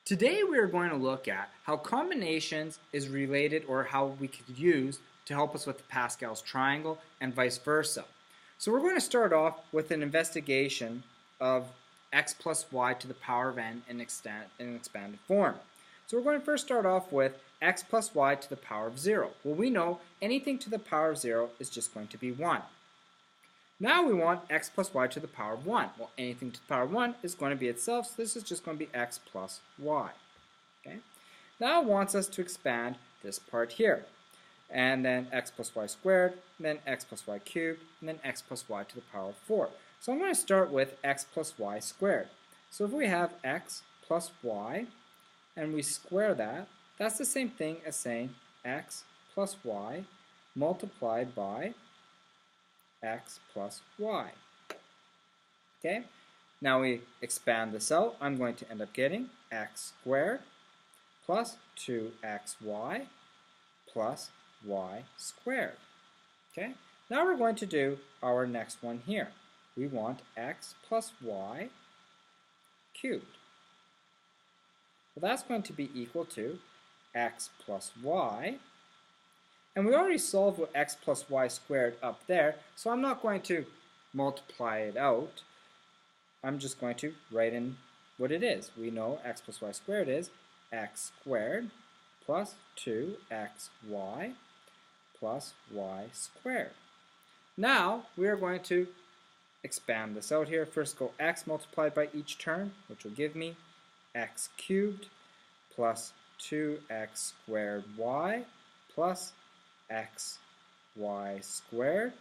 Today we are going to look at how combinations is related or how we could use to help us with Pascal's triangle and vice versa. So we're going to start off with an investigation of x plus y to the power of n in expanded form. So we're going to first start off with x plus y to the power of 0. Well, we know anything to the power of 0 is just going to be 1. Now we want x plus y to the power of 1. Well, anything to the power of 1 is going to be itself, so this is just going to be x plus y. Okay? Now it wants us to expand this part here. And then x plus y squared, and then x plus y cubed, and then x plus y to the power of 4. So I'm going to start with x plus y squared. So if we have x plus y, and we square that, that's the same thing as saying x plus y multiplied by x plus y. Okay? Now we expand this out. I'm going to end up getting x squared plus 2xy plus y squared. Okay? Now we're going to do our next one here. We want x plus y cubed. Well, that's going to be equal to x plus y. And we already solved with x plus y squared up there, so I'm not going to multiply it out. I'm just going to write in what it is. We know x plus y squared is x squared plus 2xy plus y squared. Now we are going to expand this out here. First go x multiplied by each term, which will give me x cubed plus 2x squared y plus x y squared.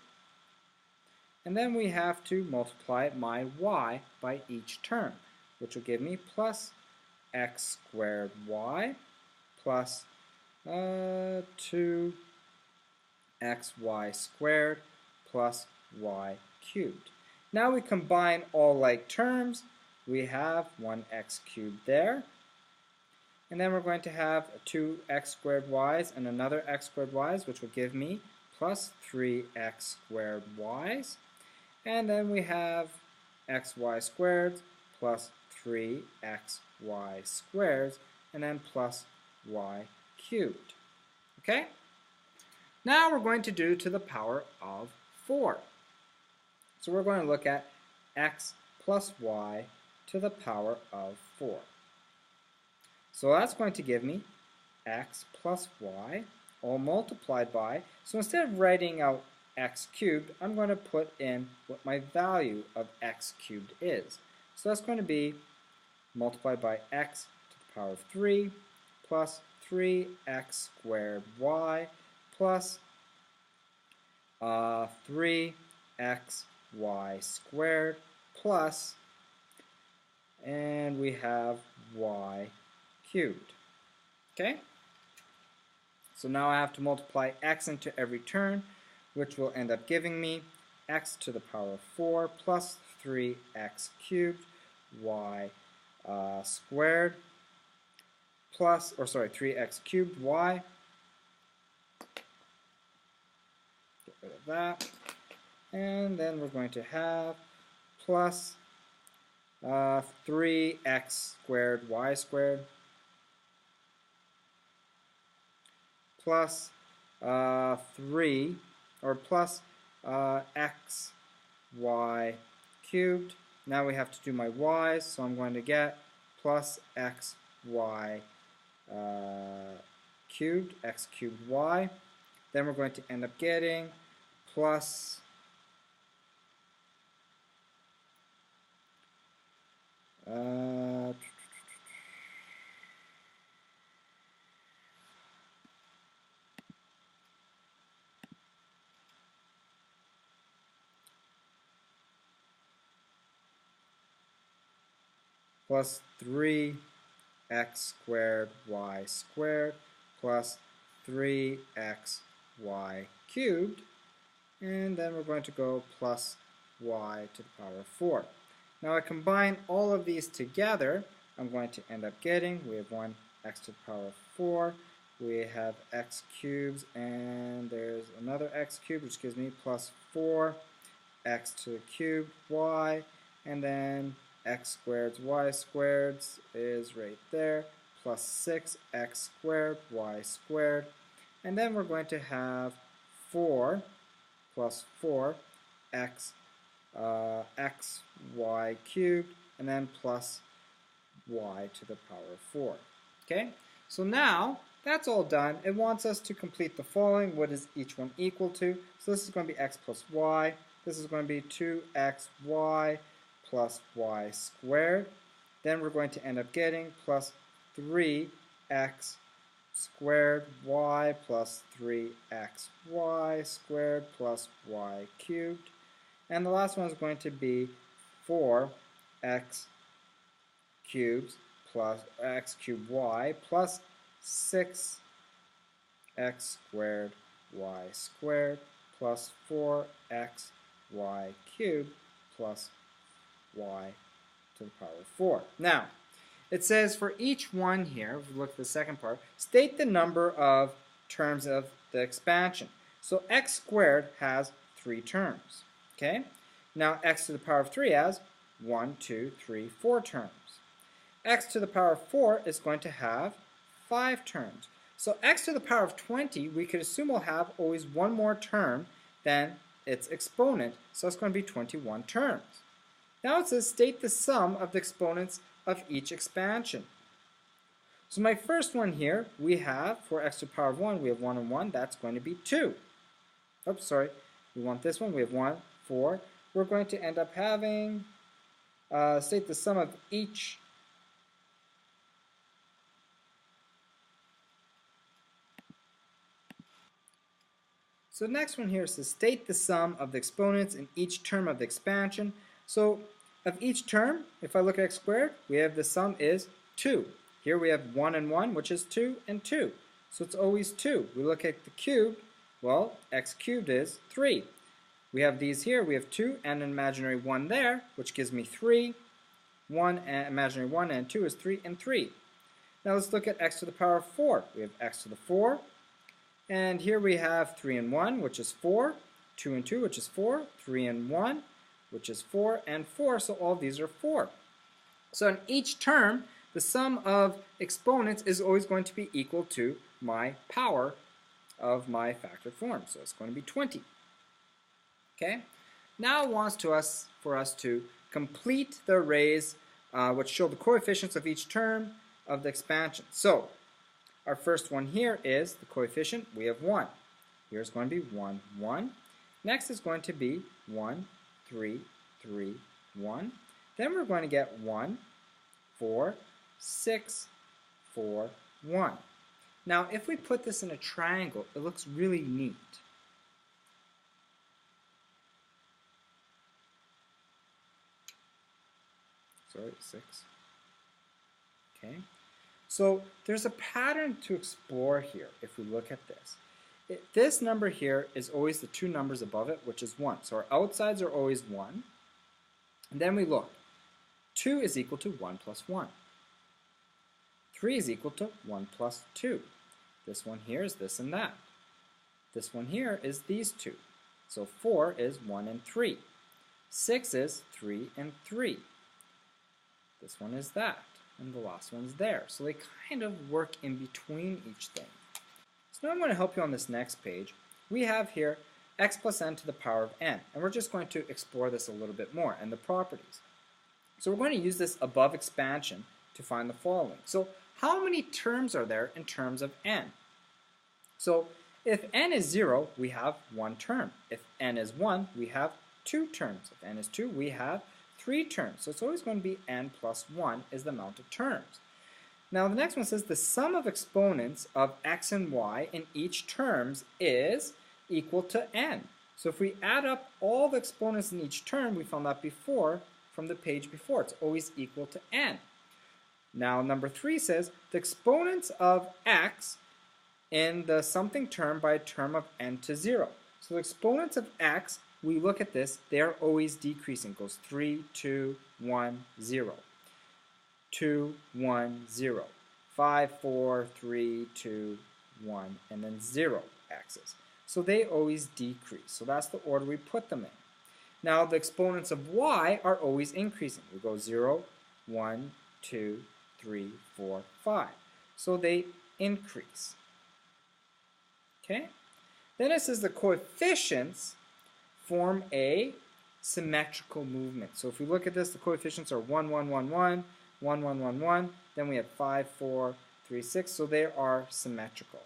And then we have to multiply my y by each term, which will give me plus x squared y plus 2xy squared plus y cubed. Now we combine all like terms. We have 1x cubed there. And then we're going to have 2x squared y's and another x squared y's, which will give me plus 3x squared y's. And then we have xy squared plus 3xy squared, and then plus y cubed. Okay? Now we're going to do to the power of 4. So we're going to look at x plus y to the power of 4. So that's going to give me x plus y all multiplied by, so instead of writing out x cubed, I'm going to put in what my value of x cubed is. So that's going to be multiplied by x to the power of 3 plus 3x squared y plus 3xy squared plus, and we have y cubed. Okay? So now I have to multiply x into every term, which will end up giving me x to the power of 4 plus 3x cubed y squared plus, 3x cubed y. Get rid of that. And then we're going to have plus 3x squared y squared plus 3 x y cubed. Now we have to do my y's, so I'm going to get plus x y cubed, x cubed y. Then we're going to end up getting plus plus 3x squared y squared plus 3xy cubed, and then we're going to go plus y to the power of 4. Now I combine all of these together, I'm going to end up getting, we have 1 x to the power of 4, we have x cubes, and there's another x cubed, which gives me plus 4 x to the cubed y, and then x squared y squared is right there, plus 6x squared y squared. And then we're going to have 4 plus 4x xy cubed, and then plus y to the power of 4. Okay, so now that's all done. It wants us to complete the following. What is each one equal to? So this is going to be x plus y. This is going to be 2xy plus y squared. Then we're going to end up getting plus 3x squared y plus 3xy squared plus y cubed. And the last one is going to be 4x cubed plus x cubed y plus 6x squared y squared plus 4x y cubed plus y to the power of 4. Now, it says for each one here, if we look at the second part, state the number of terms of the expansion. So x squared has 3 terms. Okay? Now x to the power of 3 has 1, 2, 3, 4 terms. X to the power of 4 is going to have 5 terms. So x to the power of 20, we could assume will have always one more term than its exponent, so it's going to be 21 terms. Now it says state the sum of the exponents of each expansion. So my first one here, we have, for x to the power of 1, we have 1 and 1, that's going to be 2. Oops, sorry, we want this one, we have 1, 4. We're going to end up having, state the sum of each So the next one here is to state the sum of the exponents in each term of the expansion. So of each term, if I look at x squared, we have the sum is 2. Here we have 1 and 1, which is 2 and 2. So it's always 2. We look at the cube, well, x cubed is 3. We have these here, we have 2 and an imaginary 1 there, which gives me 3. 1 and imaginary 1 and 2 is 3 and 3. Now let's look at x to the power of 4. We have x to the 4. And here we have 3 and 1, which is 4, 2 and 2, which is 4, 3 and 1, which is 4, and 4, so all these are 4. So in each term, the sum of exponents is always going to be equal to my power of my factored form, so it's going to be 20. Okay? Now it wants for us to complete the arrays which show the coefficients of each term of the expansion. So our first one here is the coefficient. We have 1. Here's going to be 1, 1. Next is going to be 1, 3, 3, 1. Then we're going to get 1, 4, 6, 4, 1. Now, if we put this in a triangle, it looks really neat. Sorry, 6. Okay. So there's a pattern to explore here if we look at this. This number here is always the 2 numbers above it, which is 1. So our outsides are always 1. And then we look. 2 is equal to 1 plus 1. 3 is equal to 1 plus 2. This one here is this and that. This one here is these 2. So 4 is 1 and 3. 6 is 3 and 3. This one is that. And the last one's there. So they kind of work in between each thing. So now I'm going to help you on this next page. We have here x plus n to the power of n. And we're just going to explore this a little bit more and the properties. So we're going to use this above expansion to find the following. So how many terms are there in terms of n? So if n is 0, we have 1 term. If n is 1, we have 2 terms. If n is 2, we have 3 terms. So it's always going to be n plus 1 is the amount of terms. Now the next one says the sum of exponents of x and y in each terms is equal to n. So if we add up all the exponents in each term, we found that before from the page before. It's always equal to n. Now number 3 says the exponents of x in the something term by a term of n to 0. So the exponents of x, we look at this, they're always decreasing. It goes 3, 2, 1, 0. 2, 1, 0. 5, 4, 3, 2, 1, and then 0 axis. So they always decrease. So that's the order we put them in. Now the exponents of y are always increasing. We go 0, 1, 2, 3, 4, 5. So they increase. Okay? Then it says the coefficients form a symmetrical movement. So if we look at this, the coefficients are 1, 1, 1, 1, 1, 1, 1, 1. Then we have 5, 4, 3, 6. So they are symmetrical.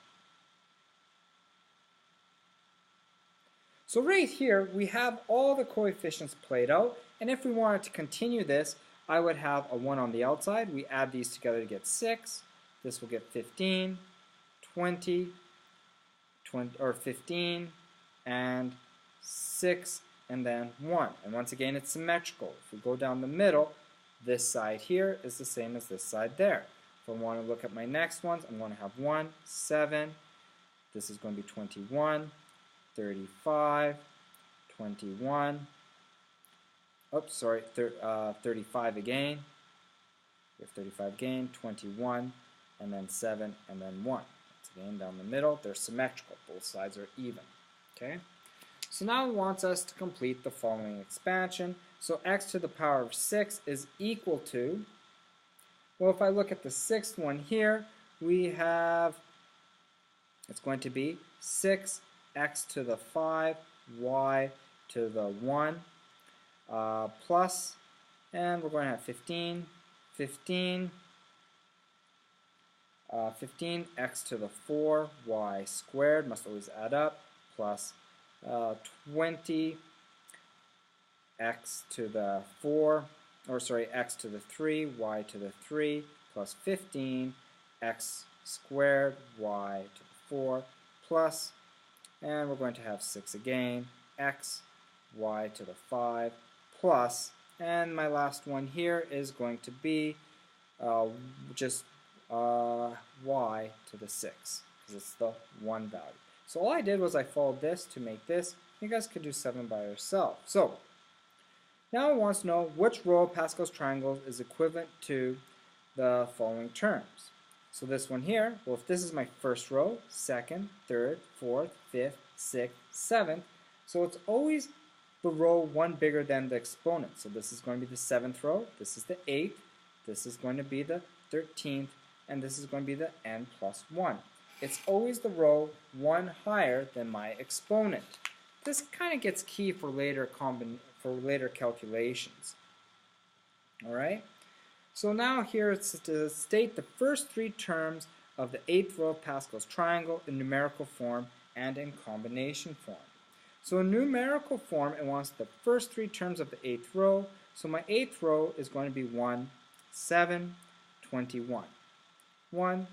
So right here, we have all the coefficients played out. And if we wanted to continue this, I would have a 1 on the outside. We add these together to get 6. This will get 15, 20, or 15, and 6, and then 1. And once again, it's symmetrical. If we go down the middle, this side here is the same as this side there. If I want to look at my next ones, I'm going to have 1, 7. This is going to be 21, 35, 21. Oops, sorry, 35 again. We have 35 again, 21, and then 7, and then 1. Once again, down the middle, they're symmetrical. Both sides are even. Okay? So now it wants us to complete the following expansion. So x to the power of 6 is equal to, well, if I look at the sixth one here, we have, it's going to be 6x to the 5, y to the 1, plus, and we're going to have 15, 15, 15x to the 4, y squared, must always add up, plus 20 x to the 4, or sorry, x to the 3, y to the 3, plus 15 x squared, y to the 4, plus, and we're going to have 6 again, x, y to the 5, plus, and my last one here is going to be just y to the 6, because it's the 1 value. So all I did was I followed this to make this. You guys could do 7 by yourself. So now it wants to know which row of Pascal's triangle is equivalent to the following terms. So this one here, well, if this is my first row, second, third, fourth, fifth, sixth, seventh, so it's always the row one bigger than the exponent. So this is going to be the 7th row, this is the 8th, this is going to be the 13th, and this is going to be the n plus 1. It's always the row one higher than my exponent. This kind of gets key for later calculations. All right. So now here it's to state the first 3 terms of the 8th row of Pascal's triangle in numerical form and in combination form. So in numerical form, it wants the first 3 terms of the 8th row. So my 8th row is going to be 1, 7, 21. 1,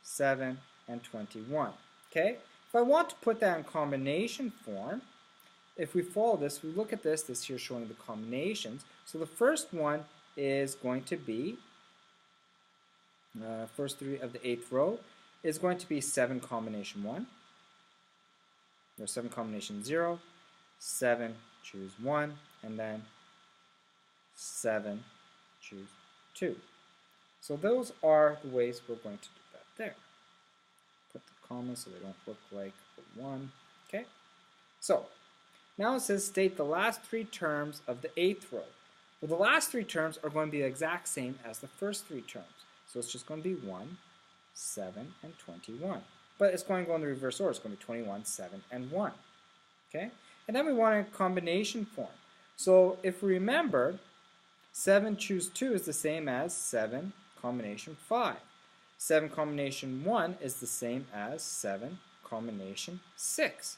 7, and 21. Okay? If I want to put that in combination form, if we follow this, we look at this here showing the combinations. So the first one is going to be, first 3 of the 8th row, is going to be 7 combination 1, or 7 combination 0, 7, choose 1, and then 7, choose 2. So those are the ways we're going to do that there. Put the commas so they don't look like the 1. Okay? So, now it says state the last 3 terms of the 8th row. Well, the last 3 terms are going to be the exact same as the first 3 terms. So it's just going to be 1, 7, and 21. But it's going to go in the reverse order. It's going to be 21, 7, and 1. Okay? And then we want a combination form. So if we remember, 7 choose 2 is the same as 7 combination 5. 7 combination 1 is the same as 7 combination 6.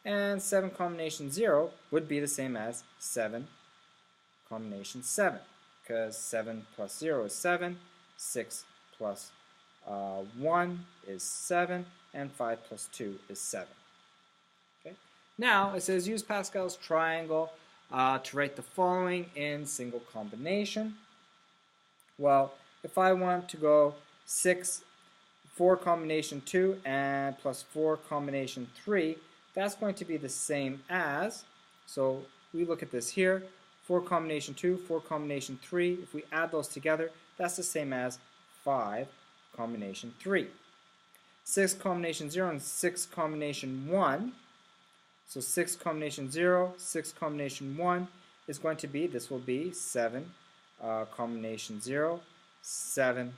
And 7 combination 0 would be the same as 7 combination 7. Because 7 plus 0 is 7, 6 plus 1 is 7, and 5 plus 2 is 7. Okay? Now, it says use Pascal's triangle to write the following in single combination. Well, if I want to go 4 combination 2 and plus 4 combination 3, that's going to be the same as, so we look at this here, 4 combination 2, 4 combination 3, if we add those together, that's the same as 5 combination 3. 6 combination 0 and 6 combination 1, so 6 combination 0, 6 combination 1, is going to be, this will be 7 combination 0, 7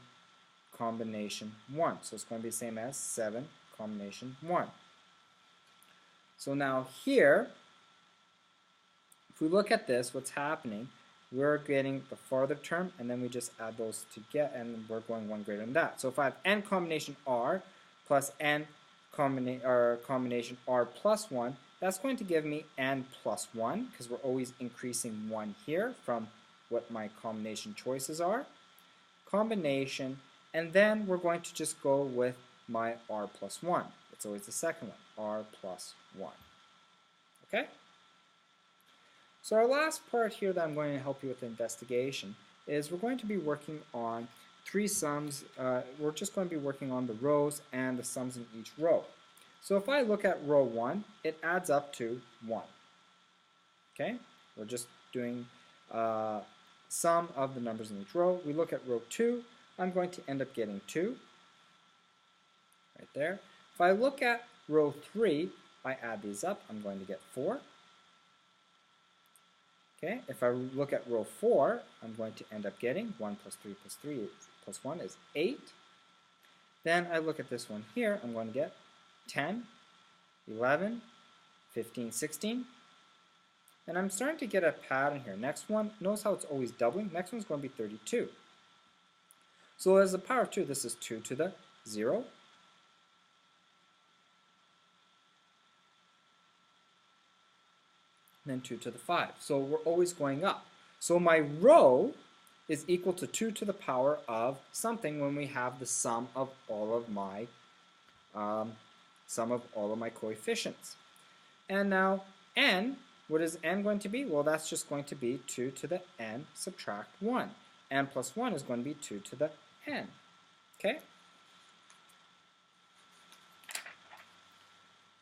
combination 1. So it's going to be the same as 7 combination 1. So now here, if we look at this, what's happening, we're getting the farther term, and then we just add those together, and we're going one greater than that. So if I have n combination r plus n combination r plus 1, that's going to give me n plus 1, because we're always increasing 1 here from what my combination choices are. Combination, and then we're going to just go with my r plus 1. It's always the second one, r plus 1. Okay? So our last part here that I'm going to help you with the investigation is we're going to be working on 3 sums. We're just going to be working on the rows and the sums in each row. So if I look at row 1, it adds up to 1. Okay? We're just doing sum of the numbers in each row. We look at row 2, I'm going to end up getting 2. Right there. If I look at row 3, I add these up, I'm going to get 4. Okay, if I look at row 4, I'm going to end up getting 1 plus 3 plus 3 plus 1 is 8. Then I look at this one here, I'm going to get 10, 11, 15, 16. And I'm starting to get a pattern here. Next one, notice how it's always doubling. Next one's going to be 32. So as the power of 2, this is 2 to the 0. Then 2 to the 5. So we're always going up. So my row is equal to 2 to the power of something when we have the sum of all of my coefficients. And now n, what is n going to be? Well, that's just going to be 2 to the n subtract 1. n plus 1 is going to be 2 to the n. Okay?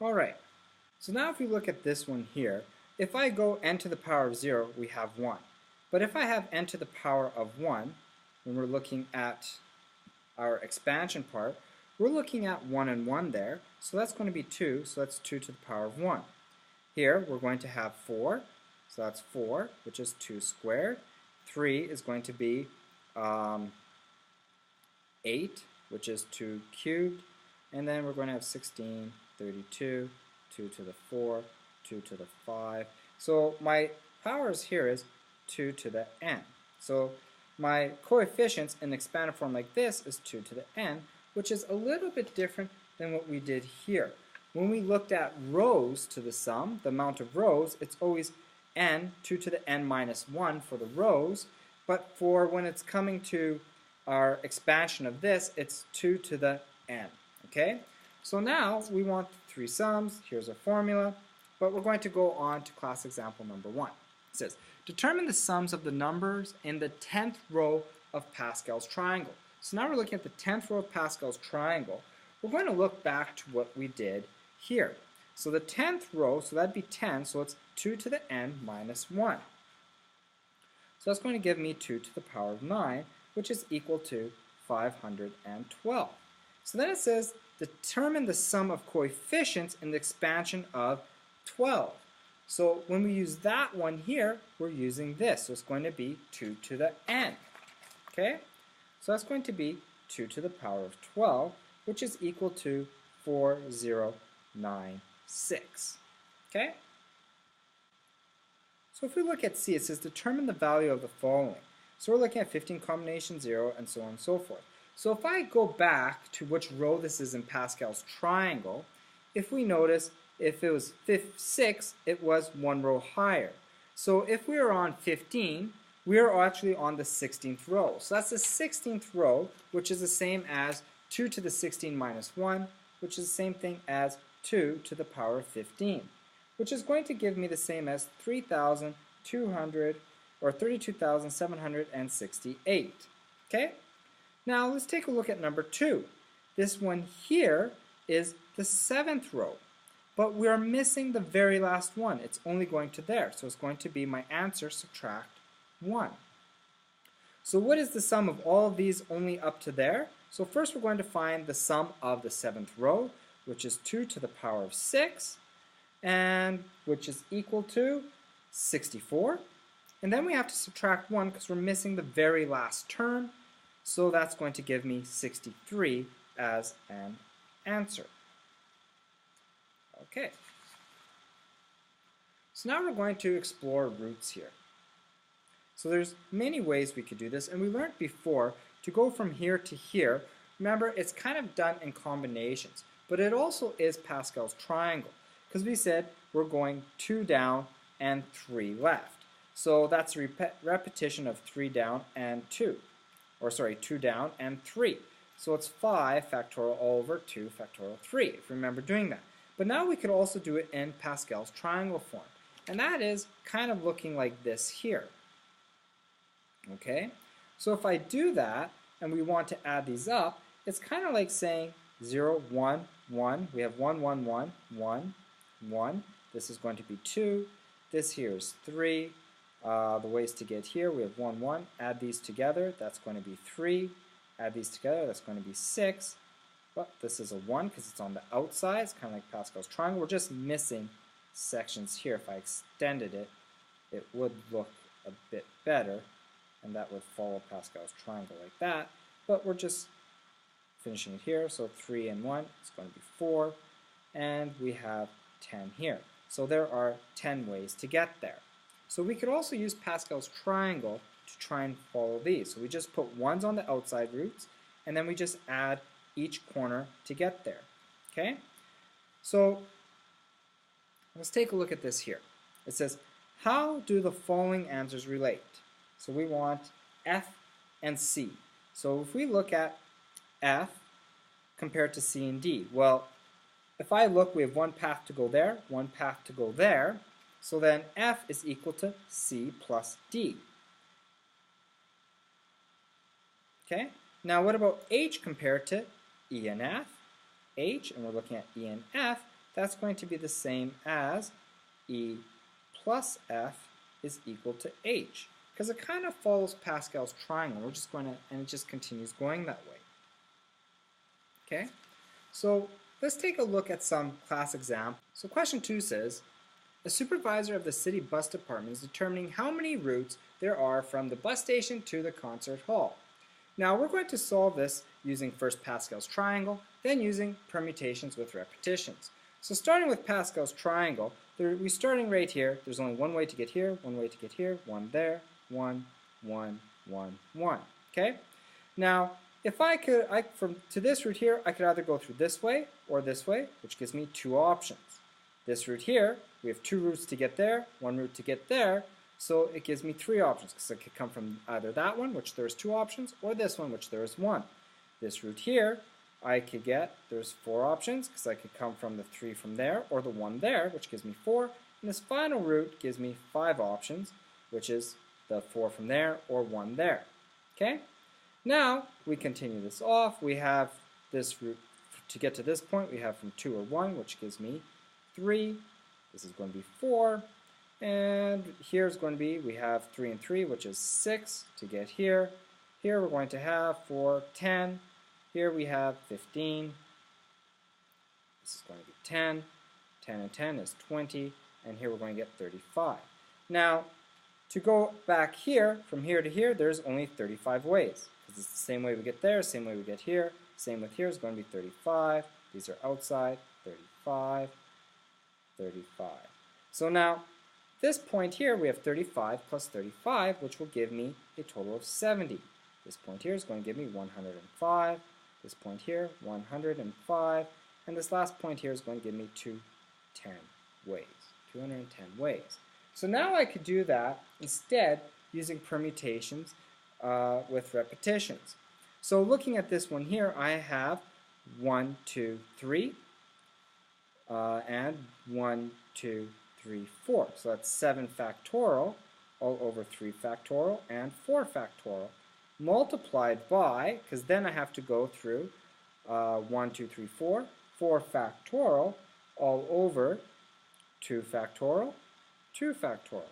All right. So now if we look at this one here, if I go n to the power of 0, we have 1. But if I have n to the power of 1, when we're looking at our expansion part, we're looking at 1 and 1 there. So that's going to be 2, so that's 2 to the power of 1. Here we're going to have 4, so that's 4, which is 2 squared. 3 is going to be 8, which is 2 cubed. And then we're going to have 16, 32, 2 to the 4, 2 to the 5. So my powers here is 2 to the n. So my coefficients in expanded form like this is 2 to the n, which is a little bit different than what we did here. When we looked at rows to the sum, the amount of rows, it's always n, 2 to the n minus 1 for the rows, but for when it's coming to our expansion of this, it's 2 to the n. Okay? So now we want 3 sums. Here's our formula. But we're going to go on to class example number 1. It says, determine the sums of the numbers in the 10th row of Pascal's triangle. So now we're looking at the 10th row of Pascal's triangle. We're going to look back to what we did here. So the 10th row, so that'd be 10, so it's 2 to the n minus 1. So that's going to give me 2 to the power of 9, which is equal to 512. So then it says, determine the sum of coefficients in the expansion of 12. So when we use that one here, we're using this. So it's going to be 2 to the n. Okay? So that's going to be 2 to the power of 12, which is equal to 4096. Okay? So if we look at C, it says determine the value of the following. So we're looking at 15 combination 0 and so on and so forth. So if I go back to which row this is in Pascal's triangle, if we notice, if it was 6, it was 1 row higher. So if we are on 15, we are actually on the 16th row. So that's the 16th row, which is the same as 2 to the 16 minus 1, which is the same thing as 2 to the power of 15, which is going to give me the same as 3,200 or 32,768. Okay? Now let's take a look at number 2. This one here is the 7th row. But we are missing the very last one. It's only going to there. So it's going to be my answer, subtract 1. So what is the sum of all of these only up to there? So first we're going to find the sum of the 7th row, which is 2 to the power of 6, and which is equal to 64. And then we have to subtract 1 because we're missing the very last term. So that's going to give me 63 as an answer. Okay. So now we're going to explore roots here. So there's many ways we could do this, and we learned before to go from here to here. Remember, it's kind of done in combinations, but it also is Pascal's triangle because we said we're going 2 down and 3 left. So that's a repetition of 3 down and 2. Or sorry, 2 down and 3. So it's 5 factorial all over 2 factorial 3, if you remember doing that. But now we could also do it in Pascal's triangle form. And that is kind of looking like this here. Okay? So if I do that, and we want to add these up, it's kind of like saying 0, 1, 1. We have 1, 1, 1, 1, 1. This is going to be 2. This here is 3. The ways to get here, we have 1, 1. Add these together, that's going to be 3. Add these together, that's going to be 6. But this is a 1 because it's on the outside. It's kind of like Pascal's triangle. We're just missing sections here. If I extended it, it would look a bit better, and that would follow Pascal's triangle like that. But we're just finishing it here. So 3 and 1 is going to be 4. And we have 10 here. So there are 10 ways to get there. So we could also use Pascal's triangle to try and follow these. So we just put 1s on the outside roots, and then we just add each corner to get there. Okay? So let's take a look at this here. It says, how do the following answers relate? So we want F and C. So if we look at F compared to C and D, well, if I look, we have one path to go there, one path to go there. So then F is equal to C plus D. Okay? Now what about H compared to E and F? H, and we're looking at E and F, that's going to be the same as E plus F is equal to H. Because it kind of follows Pascal's triangle. We're just going to, and it just continues going that way. Okay? So let's take a look at some class examples. So question 2 says, a supervisor of the city bus department is determining how many routes there are from the bus station to the concert hall. Now we're going to solve this using first Pascal's triangle, then using permutations with repetitions. So starting with Pascal's triangle, we're starting right here. There's only one way to get here, one way to get here, one there, 1, 1, 1, 1. Okay? Now, if I could, from to this route here, I could either go through this way or this way, which gives me 2 options. This route here, we have 2 routes to get there, 1 route to get there, so it gives me 3 options because it could come from either that one, which there's 2 options, or this one, which there is 1. This route here, I could get, there's 4 options because I could come from the 3 from there, or the 1 there, which gives me 4. And this final route gives me 5 options, which is the 4 from there, or 1 there. Okay? Now, we continue this off. We have this route, to get to this point, we have from 2 or 1, which gives me 3. This is going to be 4. And here's going to be, we have 3 and 3, which is 6 to get here. Here we're going to have 4, 10. Here we have 15. This is going to be 10. 10 and 10 is 20. And here we're going to get 35. Now, to go back here, from here to here, there's only 35 ways. Because it's the same way we get there, same way we get here. Same with here is going to be 35. These are outside, 35, 35. So now, this point here, we have 35 plus 35, which will give me a total of 70. This point here is going to give me 105. This point here, 105. And this last point here is going to give me 210 ways. 210 ways. So now I could do that instead using permutations with repetitions. So looking at this one here, I have 1, 2, 3, and 1, 2, 3, 4. So that's 7 factorial all over 3 factorial and 4 factorial multiplied by, because then I have to go through 1, 2, 3, 4, 4 factorial all over 2 factorial, 2 factorial.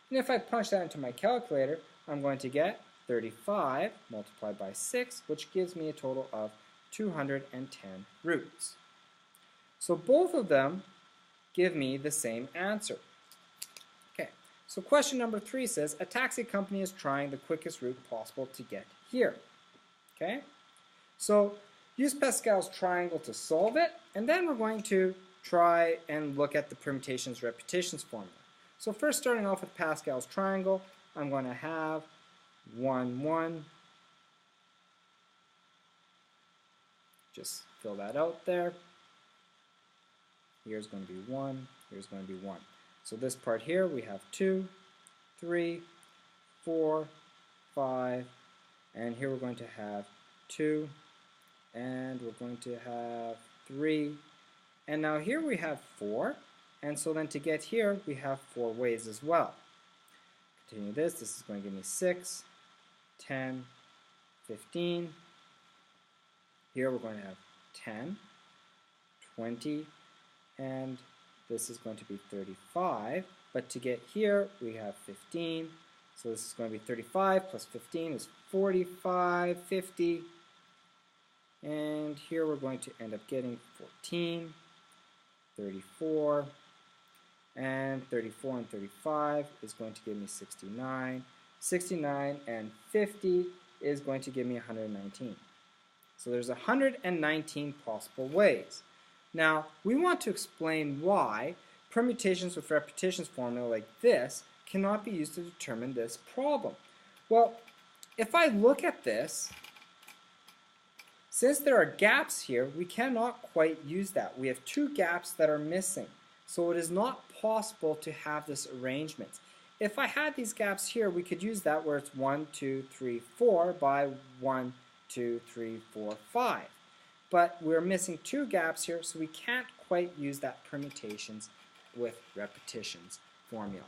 And if I punch that into my calculator, I'm going to get 35 multiplied by 6, which gives me a total of 210 roots. So both of them give me the same answer. Okay, So question number 3 says, a taxi company is trying the quickest route possible to get here. Okay? So use Pascal's triangle to solve it, and then we're going to try and look at the permutations repetitions formula. So first, starting off with Pascal's triangle, I'm going to have 1, 1. Just fill that out there. Here's going to be 1, here's going to be 1. So this part here, we have 2, 3, 4, 5, and here we're going to have 2, and we're going to have 3, and now here we have 4, and so then to get here, we have 4 ways as well. Continue this, this is going to give me 6, 10, 15. Here we're going to have 10, 20, and this is going to be 35. But to get here, we have 15. So this is going to be 35 plus 15 is 45, 50. And here we're going to end up getting 14, 34, and 34 and 35 is going to give me 69. 69 and 50 is going to give me 119. So there's 119 possible ways. Now, we want to explain why permutations with repetitions formula like this cannot be used to determine this problem. Well, if I look at this, since there are gaps here, we cannot quite use that. We have 2 gaps that are missing. So it is not possible to have this arrangement. If I had these gaps here, we could use that where it's 1, 2, 3, 4 by 1, 2, 3, 4, 5. But we're missing 2 gaps here, so we can't quite use that permutations with repetitions formula.